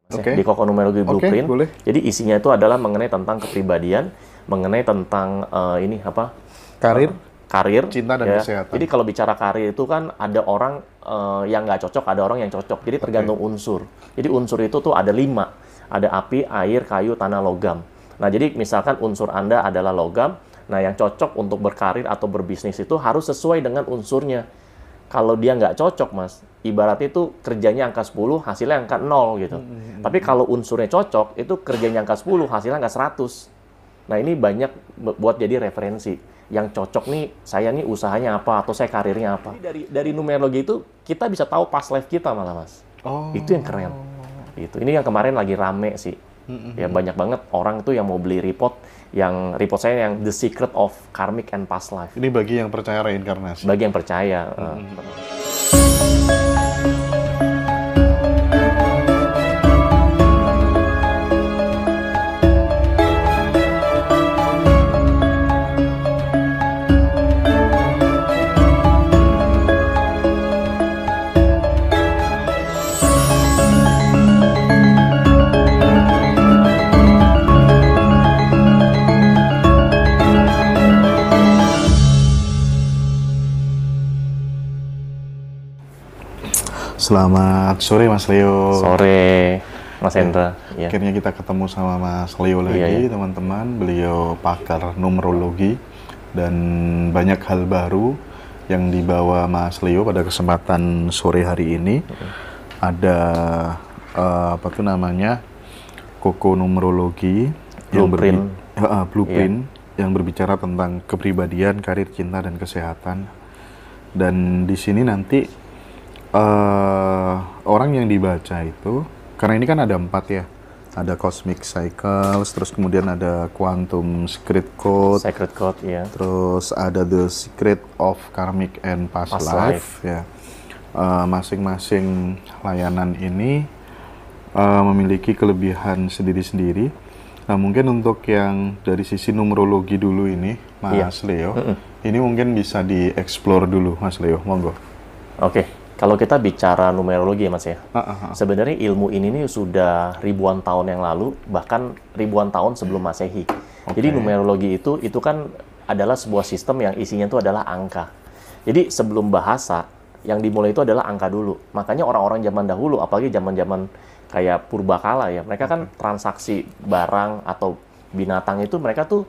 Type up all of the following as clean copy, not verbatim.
Di Koko Numerologi Blueprint. Boleh. Jadi isinya itu adalah mengenai tentang kepribadian, mengenai tentang karir, cinta dan kesehatan. Jadi kalau bicara karir itu kan ada orang yang nggak cocok, ada orang yang cocok. Jadi tergantung unsur. Jadi unsur itu tuh ada 5. Ada api, air, kayu, tanah, logam. Nah, jadi misalkan unsur Anda adalah logam, nah yang cocok untuk berkarir atau berbisnis itu harus sesuai dengan unsurnya. Kalau dia nggak cocok, Mas, ibaratnya itu kerjanya angka 10, hasilnya angka 0 gitu. Tapi kalau unsurnya cocok, itu kerjanya angka 10, hasilnya angka 100. Nah, ini banyak buat jadi referensi. Yang cocok nih, saya nih usahanya apa, atau saya karirnya apa. Jadi dari numerologi itu, kita bisa tahu past life kita malah, Mas. Itu yang keren. Gitu. Ini yang kemarin lagi rame sih. Ya, banyak banget orang itu yang mau beli report, yang report saya yang The Secret of Karmic and Past Life. Ini bagi yang percaya reinkarnasi. Bagi yang percaya. Selamat sore Mas Leo. Sore Mas Hendra. Ya. Akhirnya kita ketemu sama Mas Leo lagi, teman-teman. Beliau pakar numerologi dan banyak hal baru yang dibawa Mas Leo pada kesempatan sore hari ini. Ada Koko Numerologi Blueprint yang berbicara tentang kepribadian, karir, cinta dan kesehatan. Dan di sini nanti orang yang dibaca itu, karena ini kan ada 4 ya, ada Cosmic Cycles, terus kemudian ada Quantum Secret Code, terus ada The Secret of Karmic and Past Life. Ya. Masing-masing layanan ini memiliki kelebihan sendiri-sendiri. Nah, mungkin untuk yang dari sisi numerologi dulu ini, Mas Leo, ini mungkin bisa dieksplor dulu, Mas Leo, monggo. Oke. Kalau kita bicara numerologi ya, Mas ya, sebenarnya ilmu ini nih sudah ribuan tahun yang lalu, bahkan ribuan tahun sebelum Masehi. Jadi numerologi itu kan adalah sebuah sistem yang isinya itu adalah angka. Jadi sebelum bahasa, yang dimulai itu adalah angka dulu. Makanya orang-orang zaman dahulu, apalagi zaman-zaman kayak purbakala ya, mereka kan transaksi barang atau binatang itu mereka tuh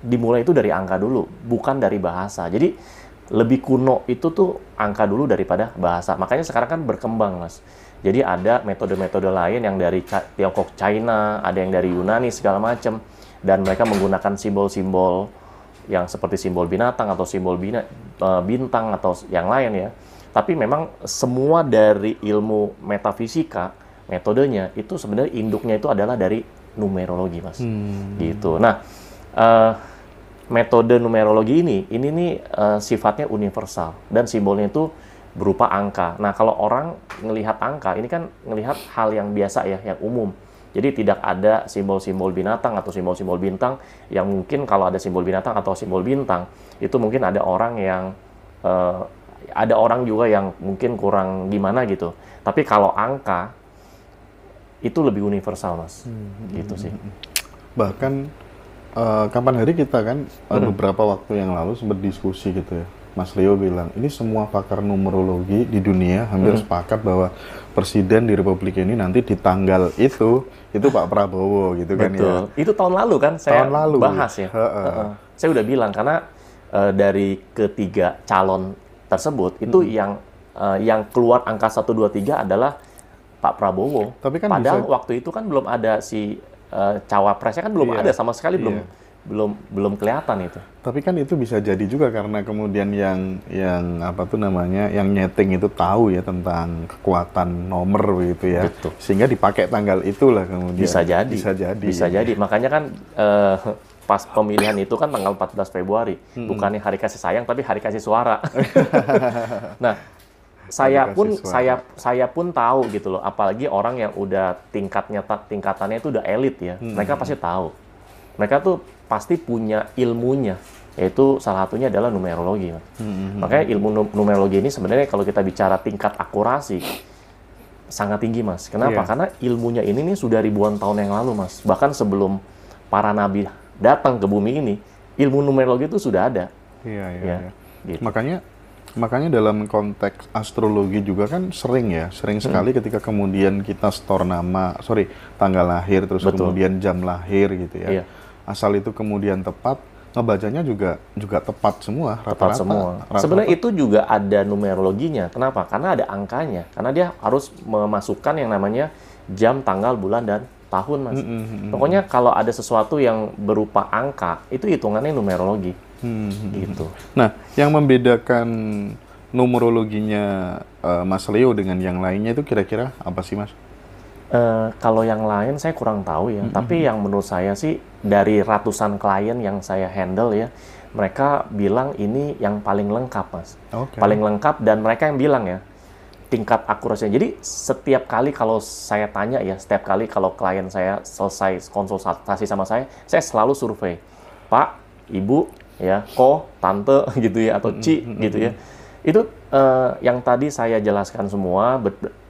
dimulai itu dari angka dulu, bukan dari bahasa. Jadi lebih kuno itu tuh angka dulu daripada bahasa. Makanya sekarang kan berkembang, Mas. Jadi ada metode-metode lain yang dari Tiongkok, China, ada yang dari Yunani, segala macam. Dan mereka menggunakan simbol-simbol yang seperti simbol binatang atau simbol bintang atau yang lain ya. Tapi memang semua dari ilmu metafisika, metodenya, itu sebenarnya induknya itu adalah dari numerologi, Mas. Gitu. Nah, metode numerologi ini nih sifatnya universal dan simbolnya itu berupa angka. Nah, kalau orang ngelihat angka, ini kan ngelihat hal yang biasa ya, yang umum. Jadi tidak ada simbol-simbol binatang atau simbol-simbol bintang yang mungkin kalau ada simbol binatang atau simbol bintang, itu mungkin ada orang yang ada orang juga yang mungkin kurang gimana gitu. Tapi kalau angka itu lebih universal, Mas. Gitu sih. Bahkan kapan hari kita kan beberapa waktu yang lalu sempat diskusi gitu ya. Mas Leo bilang, ini semua pakar numerologi di dunia hampir sepakat bahwa presiden di Republik ini nanti di tanggal itu Pak Prabowo gitu kan. Betul. Ya. Itu tahun lalu kan saya bahas ya. Saya udah bilang karena dari ketiga calon tersebut itu yang keluar angka 1, 2, 3 adalah Pak Prabowo. Tapi kan padahal waktu itu kan belum ada si cawapresnya kan belum ada sama sekali, belum kelihatan itu. Tapi kan itu bisa jadi juga karena kemudian yang yang nyeting itu tahu ya tentang kekuatan nomor begitu ya. Betul. Sehingga dipakai tanggal itulah kemudian. Bisa jadi. Makanya kan pas pemilihan itu kan tanggal 14 Februari, bukannya hari kasih sayang tapi hari kasih suara. Nah, saya pun tahu gitu loh, apalagi orang yang udah tingkatannya itu udah elit ya. Mereka pasti tahu. Mereka tuh pasti punya ilmunya, yaitu salah satunya adalah numerologi. Makanya ilmu numerologi ini sebenarnya kalau kita bicara tingkat akurasi, Sangat tinggi, Mas. Kenapa? Iya. Karena ilmunya ini nih sudah ribuan tahun yang lalu, Mas. Bahkan sebelum para nabi datang ke bumi ini, ilmu numerologi itu sudah ada. Iya. Gitu. Makanya dalam konteks astrologi juga kan sering sekali ketika kemudian kita store tanggal lahir, terus Betul. kemudian jam lahir gitu ya. Iya. Asal itu kemudian tepat, ngebacanya juga tepat semua, Tepat semua. Sebenarnya itu juga ada numerologinya. Kenapa? Karena ada angkanya. Karena dia harus memasukkan yang namanya jam, tanggal, bulan, dan tahun, Mas. Pokoknya kalau ada sesuatu yang berupa angka, itu hitungannya numerologi. Gitu. Nah, yang membedakan numerologinya Mas Leo dengan yang lainnya itu kira-kira apa sih, Mas? Kalau yang lain saya kurang tahu ya, tapi yang menurut saya sih dari ratusan klien yang saya handle ya, mereka bilang ini yang paling lengkap, Mas. Okay. Paling lengkap, dan mereka yang bilang ya, tingkat akurasinya. Jadi setiap kali kalau saya tanya ya, setiap kali kalau klien saya selesai konsultasi sama saya selalu survei. Pak, Ibu, ya, Ko, Tante gitu ya, atau Ci gitu ya. Itu yang tadi saya jelaskan semua,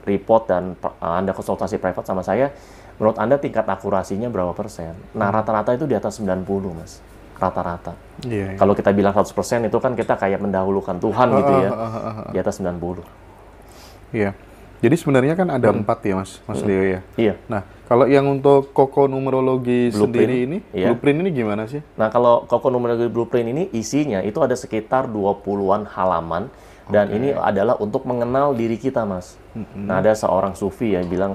report dan Anda konsultasi private sama saya, menurut Anda tingkat akurasinya berapa persen? Nah, rata-rata itu di atas 90, Mas. Rata-rata. Iya. Kalau kita bilang 100% itu kan kita kayak mendahulukan Tuhan gitu ya. Di atas 90. Iya. Jadi sebenarnya kan ada 4 ya, Mas Leo ya? Iya. Nah, kalau yang untuk Koko numerologi Blueprint, sendiri ini, iya. blueprint ini gimana sih? Nah, kalau Koko numerologi blueprint ini isinya itu ada sekitar 20-an halaman. Dan ini adalah untuk mengenal diri kita, Mas. Nah, ada seorang sufi yang bilang,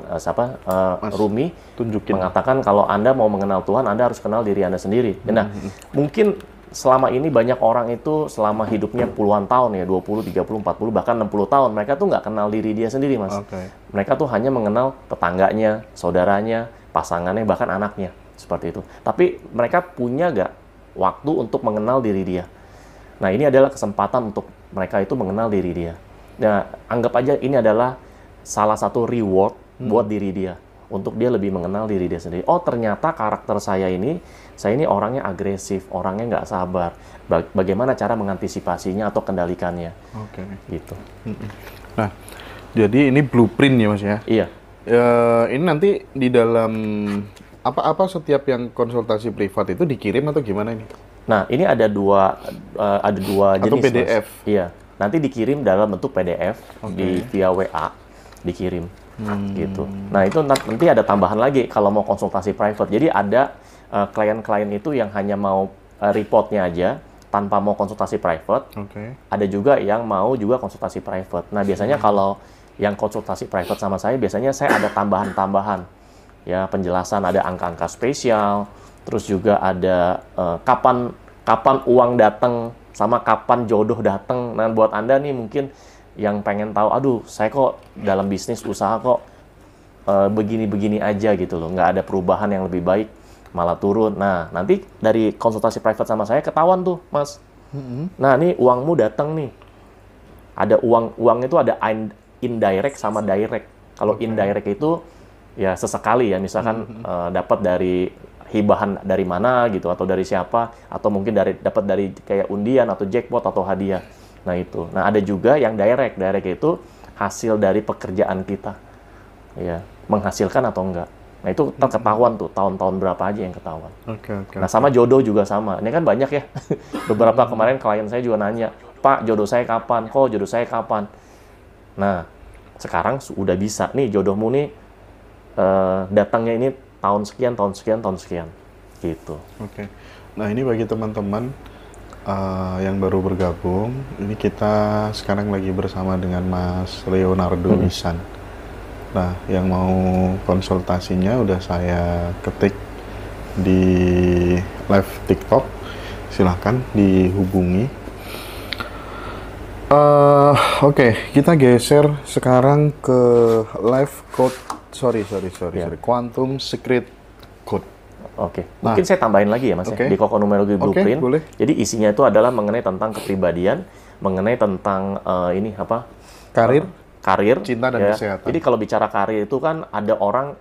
Rumi, tunjukin. mengatakan kalau Anda mau mengenal Tuhan, Anda harus kenal diri Anda sendiri. Nah, mungkin selama ini banyak orang itu selama hidupnya puluhan tahun ya, 20, 30, 40, bahkan 60 tahun, mereka tuh nggak kenal diri dia sendiri, Mas. Mereka tuh hanya mengenal tetangganya, saudaranya, pasangannya, bahkan anaknya. Seperti itu. Tapi mereka punya nggak waktu untuk mengenal diri dia? Nah, ini adalah kesempatan untuk mereka itu mengenal diri dia. Nah, anggap aja ini adalah salah satu reward buat diri dia. Untuk dia lebih mengenal diri dia sendiri. Oh, ternyata karakter saya ini orangnya agresif, orangnya nggak sabar. Bagaimana cara mengantisipasinya atau kendalikannya. Oke. Gitu. Nah, jadi ini blueprint ya, Mas ya? Iya. Ini nanti di dalam apa setiap yang konsultasi privat itu dikirim atau gimana ini? Nah, ini ada dua jenis. Atau PDF? Mas. Iya. Nanti dikirim dalam bentuk PDF via WA dikirim. Gitu. Nah, itu nanti ada tambahan lagi kalau mau konsultasi private. Jadi ada klien-klien itu yang hanya mau reportnya aja tanpa mau konsultasi private. Ada juga yang mau juga konsultasi private. Nah, biasanya kalau yang konsultasi private sama saya, biasanya saya ada tambahan-tambahan. Ya, penjelasan, ada angka-angka spesial, terus juga ada kapan uang datang sama kapan jodoh datang. Nah, buat Anda nih mungkin yang pengen tahu, aduh, saya kok dalam bisnis usaha kok begini-begini aja gitu loh, nggak ada perubahan yang lebih baik, malah turun. Nah, nanti dari konsultasi private sama saya ketahuan tuh, Mas. Nah, nih uangmu datang nih. Ada uang itu ada indirect sama direct. Kalau indirect itu ya sesekali ya, misalkan dapat dari hibahan dari mana gitu, atau dari siapa, atau mungkin dapat dari kayak undian atau jackpot atau hadiah. Nah, itu. Nah, ada juga yang direct. Direct itu hasil dari pekerjaan kita. Ya, menghasilkan atau enggak. Nah, itu ketahuan tuh, tahun-tahun berapa aja yang ketahuan. Nah, sama jodoh juga sama. Ini kan banyak ya. Beberapa kemarin klien saya juga nanya, Pak, jodoh saya kapan? Kok jodoh saya kapan? Nah, sekarang udah bisa. Nih, jodohmu nih datangnya ini tahun sekian. Gitu. Nah, ini bagi teman-teman yang baru bergabung, ini kita sekarang lagi bersama dengan Mas Leonardo Isan. Nah, yang mau konsultasinya udah saya ketik di live TikTok, silahkan dihubungi. Oke, kita geser sekarang ke live code. Sorry. Quantum Secret Code. Oke, mungkin saya tambahin lagi ya, Mas, ya, di Koko Numerologi Blueprint. Boleh. Jadi isinya itu adalah mengenai tentang kepribadian, mengenai tentang karir, cinta dan kesehatan. Jadi kalau bicara karir itu kan ada orang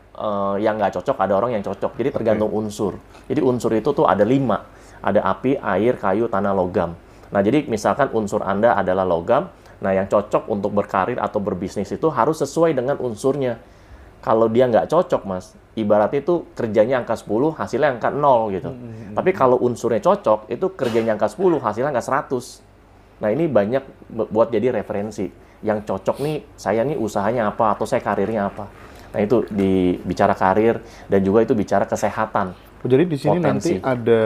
yang nggak cocok, ada orang yang cocok. Jadi tergantung unsur. Jadi unsur itu tuh ada 5. Ada api, air, kayu, tanah, logam. Nah, jadi misalkan unsur Anda adalah logam, Nah, yang cocok untuk berkarir atau berbisnis itu harus sesuai dengan unsurnya. Kalau dia nggak cocok, Mas, ibaratnya itu kerjanya angka 10, hasilnya angka 0 gitu. Tapi kalau unsurnya cocok, itu kerjanya angka 10, hasilnya angka 100. Nah, ini banyak buat jadi referensi. Yang cocok nih, saya nih usahanya apa, atau saya karirnya apa. Nah, itu bicara karir, dan juga itu bicara kesehatan. Jadi di sini potensi. nanti ada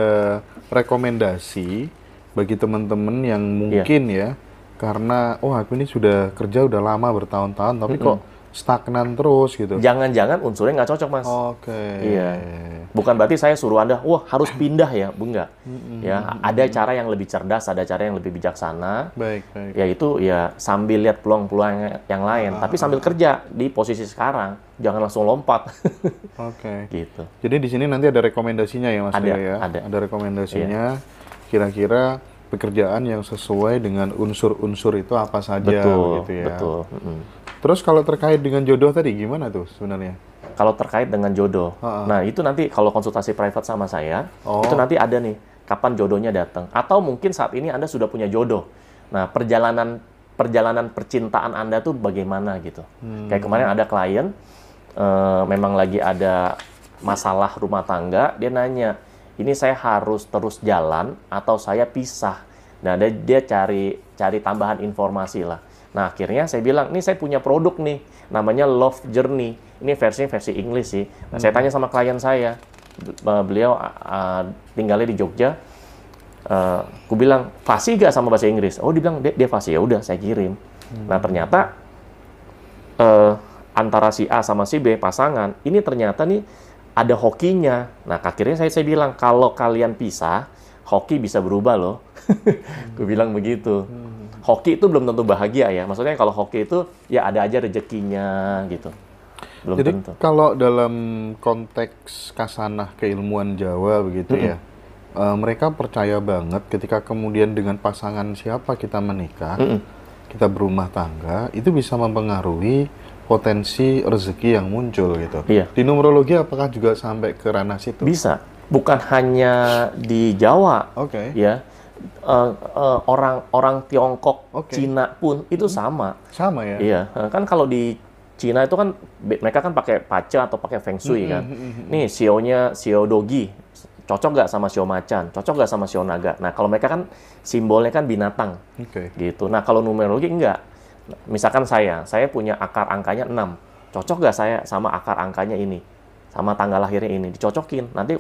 rekomendasi bagi teman-teman yang mungkin ya, karena aku ini sudah kerja udah lama bertahun-tahun tapi kok stagnan terus gitu. Jangan-jangan unsurnya nggak cocok, Mas. Oke. Iya. Bukan berarti saya suruh Anda, harus pindah ya, enggak. Ya, ada cara yang lebih cerdas, ada cara yang lebih bijaksana. Baik. Yaitu ya sambil lihat peluang-peluang yang lain, tapi sambil kerja di posisi sekarang, jangan langsung lompat. Oke. Gitu. Jadi di sini nanti ada rekomendasinya ya, Mas Leo ya. Ada rekomendasinya. Kira-kira pekerjaan yang sesuai dengan unsur-unsur itu apa saja, gitu ya. Betul. Terus kalau terkait dengan jodoh tadi gimana tuh sebenarnya? Kalau terkait dengan jodoh, nah itu nanti kalau konsultasi private sama saya, itu nanti ada nih kapan jodohnya datang. Atau mungkin saat ini Anda sudah punya jodoh. Nah, perjalanan percintaan Anda tuh bagaimana gitu. Kayak kemarin ada klien, memang lagi ada masalah rumah tangga, dia nanya, ini saya harus terus jalan atau saya pisah. Nah, dia cari tambahan informasi lah. Nah, akhirnya saya bilang, ini saya punya produk nih, namanya Love Journey. Ini versi English sih. Nah, saya tanya sama klien saya, beliau tinggalnya di Jogja. Aku bilang, fasih gak sama bahasa Inggris? Oh, dia bilang, dia fasih. Ya udah, saya kirim. Nah, ternyata antara si A sama si B, pasangan, ini ternyata nih ada hokinya. Nah, akhirnya saya bilang, kalau kalian pisah, hoki bisa berubah loh. Gue bilang begitu. Hoki itu belum tentu bahagia ya. Maksudnya kalau hoki itu ya ada aja rezekinya gitu. Belum Jadi tentu. Kalau dalam konteks kasanah keilmuan Jawa begitu ya, mereka percaya banget ketika kemudian dengan pasangan siapa kita menikah, kita berumah tangga, itu bisa mempengaruhi potensi rezeki yang muncul gitu. Iya. Di numerologi apakah juga sampai ke ranah situ? Bisa. Bukan hanya di Jawa. Oke. Ya. Orang Tiongkok, Cina pun itu sama. Sama ya? Iya, kan kalau di Cina itu kan mereka kan pakai pace atau pakai feng shui kan. Nih sionya sio dogi, cocok nggak sama sio macan, cocok nggak sama sio naga. Nah kalau mereka kan simbolnya kan binatang, gitu. Nah kalau numerologi enggak. Misalkan saya punya akar angkanya 6, cocok nggak saya sama akar angkanya ini? Sama tanggal lahirnya ini dicocokin. Nanti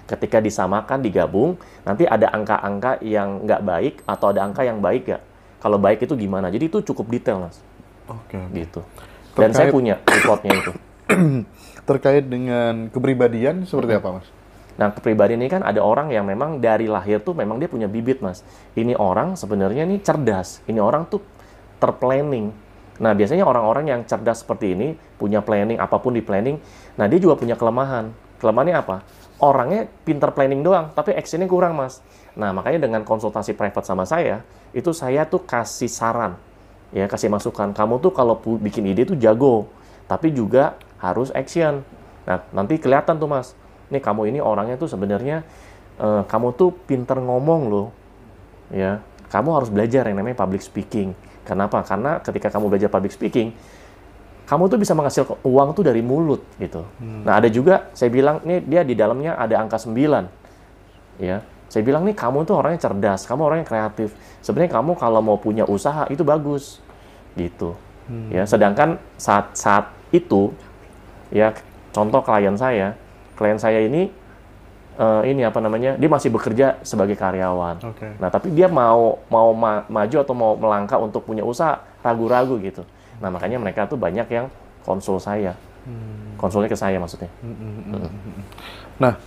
ketika disamakan, digabung, nanti ada angka-angka yang nggak baik atau ada angka yang baik nggak. Kalau baik itu gimana? Jadi itu cukup detail, Mas. Oke. Gitu. Dan saya punya reportnya itu. Terkait dengan kepribadian seperti apa, Mas? Nah, kepribadian ini kan ada orang yang memang dari lahir tuh memang dia punya bibit, Mas. Ini orang sebenarnya nih cerdas. Ini orang tuh terplanning. Nah, biasanya orang-orang yang cerdas seperti ini, punya planning, apapun di planning, nah dia juga punya kelemahan. Kelemahannya apa? Orangnya pinter planning doang, tapi actionnya kurang, Mas. Nah, makanya dengan konsultasi private sama saya, itu saya tuh kasih saran, ya kasih masukan. Kamu tuh kalau bikin ide tuh jago, tapi juga harus action. Nah, nanti kelihatan tuh, Mas. Nih, kamu ini orangnya tuh sebenarnya, kamu tuh pinter ngomong loh. Ya, kamu harus belajar yang namanya public speaking. Kenapa? Karena ketika kamu belajar public speaking, kamu tuh bisa menghasilkan uang tuh dari mulut gitu. Nah, ada juga saya bilang nih dia di dalamnya ada angka 9. Ya. Saya bilang nih kamu tuh orangnya cerdas, kamu orangnya kreatif. Sebenarnya kamu kalau mau punya usaha itu bagus. Gitu. Ya, sedangkan saat itu ya contoh klien saya ini dia masih bekerja sebagai karyawan. Nah, tapi dia mau maju atau mau melangkah untuk punya usaha, ragu-ragu gitu. Nah, makanya mereka tuh banyak yang konsul saya. Konsulnya ke saya maksudnya. Nah,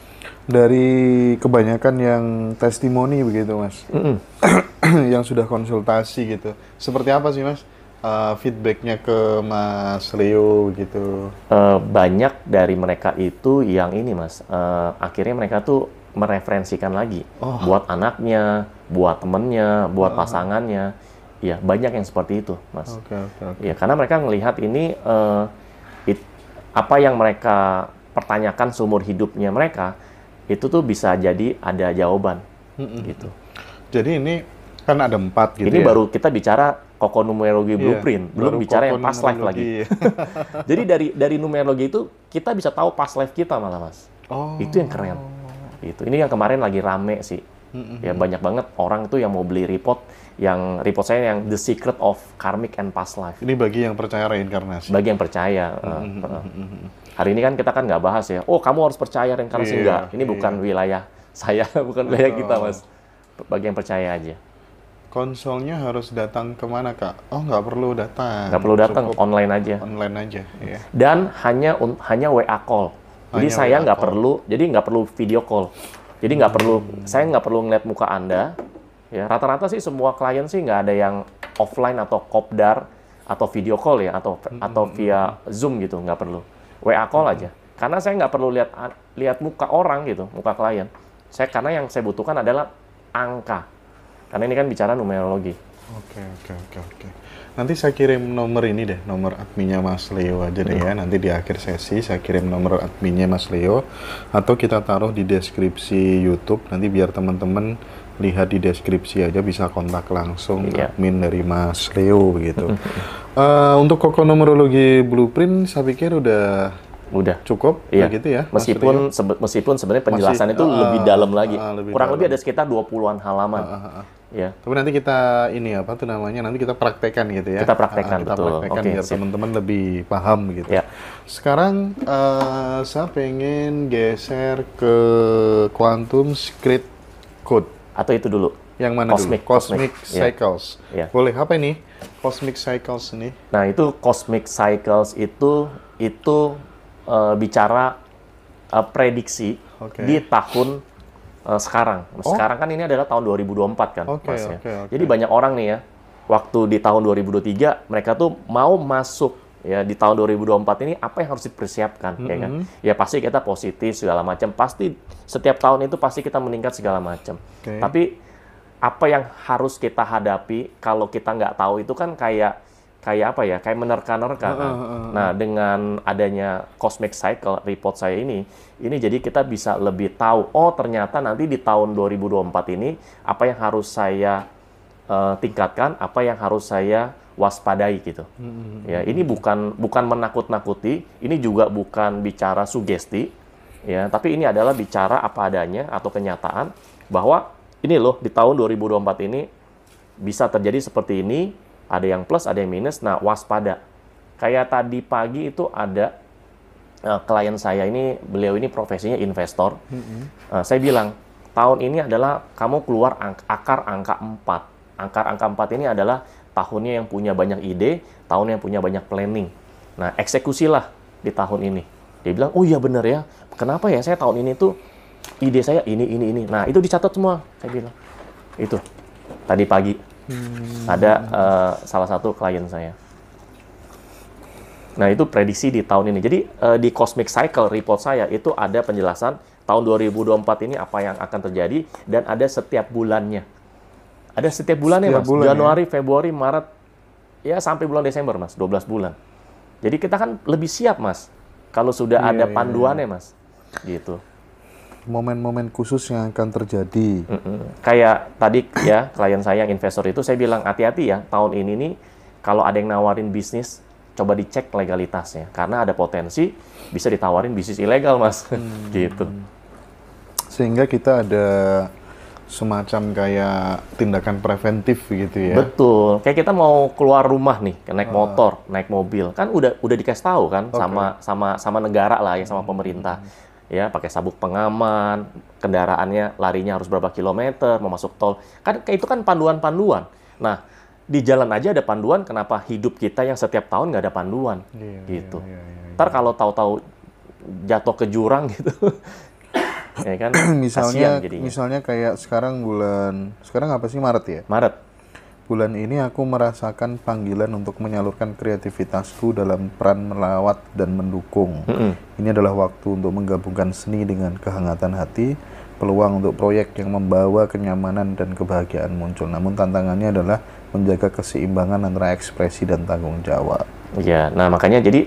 dari kebanyakan yang testimoni begitu, Mas. Yang sudah konsultasi gitu. Seperti apa sih, Mas? Feedbacknya ke Mas Leo gitu? Banyak dari mereka itu yang ini, Mas. Akhirnya mereka tuh mereferensikan lagi buat anaknya, buat temennya, buat pasangannya. Ya, banyak yang seperti itu, Mas. Ya, karena mereka melihat ini apa yang mereka pertanyakan seumur hidupnya mereka itu tuh bisa jadi ada jawaban, gitu. Jadi ini kan ada 4 gitu. Ini baru kita bicara Koko numerologi blueprint, belum bicara yang past life lagi. Jadi dari numerologi itu kita bisa tahu past life kita malah, Mas. Itu yang keren. Itu. Ini yang kemarin lagi rame sih. Ya banyak banget orang itu yang mau beli report, yang report saya yang The Secret of Karmic and Past Life. Ini bagi yang percaya reinkarnasi. Bagi yang percaya. Hari ini kan kita kan nggak bahas ya, oh kamu harus percaya reinkarnasi, enggak. Ini bukan wilayah saya, bukan wilayah kita, Mas. Bagi yang percaya aja. Konsolnya harus datang kemana, Kak? Oh, nggak perlu datang. Nggak perlu datang, online aja. Online aja, ya. Dan hanya WA call. Jadi saya nggak perlu, jadi nggak perlu video call. Jadi nggak perlu, saya nggak perlu ngeliat muka Anda. Ya, rata-rata sih semua klien sih nggak ada yang offline atau kopdar atau video call ya, atau via Zoom gitu, nggak perlu. WA call aja. Karena saya nggak perlu lihat muka orang gitu, muka klien. Karena yang saya butuhkan adalah angka. Karena ini kan bicara numerologi. Oke. Nanti saya kirim nomor ini deh, nomor adminnya Mas Leo aja deh ya. Nanti di akhir sesi saya kirim nomor adminnya Mas Leo. Atau kita taruh di deskripsi YouTube. Nanti biar teman-teman lihat di deskripsi aja, bisa kontak langsung admin dari Mas Leo begitu. Untuk Koko numerologi blueprint saya pikir udah cukup begitu ya. Meskipun sebenarnya penjelasan itu lebih dalam lagi. Kurang lebih ada sekitar 20-an halaman. Ya. Tapi nanti kita nanti kita praktekkan gitu ya. Kita praktekkan, betul. Biar teman-teman lebih paham gitu. Ya. Sekarang saya pengen geser ke Quantum Secret Code. Atau itu dulu. Yang mana dulu? Cosmic Cycles. Ya. Boleh, apa ini? Cosmic Cycles ini? Nah, itu Cosmic Cycles itu bicara prediksi di tahun sekarang. Sekarang kan ini adalah tahun 2024 kan, Mas ya. Jadi banyak orang nih ya, waktu di tahun 2023 mereka tuh mau masuk ya di tahun 2024 ini, apa yang harus dipersiapkan ya kan? Ya pasti kita positif segala macam, pasti setiap tahun itu pasti kita meningkat segala macam. Tapi apa yang harus kita hadapi kalau kita nggak tahu itu kan kayak apa ya? Kayak menerka-nerka kan. Nah, dengan adanya Cosmic Cycle report saya ini jadi kita bisa lebih tahu, oh ternyata nanti di tahun 2024 ini apa yang harus saya tingkatkan, apa yang harus saya waspadai gitu. Ya, ini bukan menakut-nakuti, ini juga bukan bicara sugesti, ya, tapi ini adalah bicara apa adanya atau kenyataan bahwa ini loh di tahun 2024 ini bisa terjadi seperti ini, ada yang plus, ada yang minus. Nah, waspada. Kayak tadi pagi itu ada klien saya ini, beliau ini profesinya investor. Saya bilang, tahun ini adalah kamu keluar akar angka 4. Akar angka 4 ini adalah tahunnya yang punya banyak ide, tahun yang punya banyak planning. Nah, eksekusilah di tahun ini. Dia bilang, oh iya benar ya, kenapa ya saya tahun ini tuh ide saya ini. Nah, itu dicatat semua, saya bilang. Itu, tadi pagi. Ada salah satu klien saya. Nah, itu prediksi di tahun ini. Jadi, di Cosmic Cycle report saya, itu ada penjelasan tahun 2024 ini apa yang akan terjadi, dan ada setiap bulannya. Ada setiap bulannya, Mas. Januari, Februari, Maret, ya sampai bulan Desember, Mas. 12 bulan. Jadi kita kan lebih siap, Mas. Kalau sudah ada panduannya, Mas. Gitu. Momen-momen khusus yang akan terjadi. Kayak tadi ya, klien saya yang investor itu, saya bilang, hati-hati ya, tahun ini nih, kalau ada yang nawarin bisnis, coba dicek legalitasnya. Karena ada potensi bisa ditawarin bisnis ilegal, Mas. Gitu. Sehingga kita ada semacam kayak tindakan preventif gitu ya. Betul. Kayak kita mau keluar rumah nih, naik motor, naik mobil, kan udah dikasih tahu kan sama negara lah ya, sama pemerintah. Ya, pakai sabuk pengaman, kendaraannya larinya harus berapa kilometer, mau masuk tol. Kan itu kan panduan-panduan. Nah, di jalan aja ada panduan, kenapa hidup kita yang setiap tahun nggak ada panduan? Gitu. Ntar kalau tahu-tahu jatuh ke jurang gitu. Ya kan, misalnya kayak sekarang apa sih, Maret ya? Maret. Bulan ini aku merasakan panggilan untuk menyalurkan kreativitasku dalam peran melawat dan mendukung. Ini adalah waktu untuk menggabungkan seni dengan kehangatan hati, peluang untuk proyek yang membawa kenyamanan dan kebahagiaan muncul. Namun tantangannya adalah menjaga keseimbangan antara ekspresi dan tanggung jawab. Ya, nah makanya jadi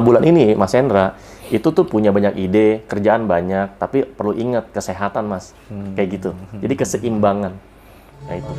bulan ini Mas Hendra itu tuh punya banyak ide, kerjaan banyak, tapi perlu ingat kesehatan, Mas. Kayak gitu. Jadi keseimbangan. Nah itu.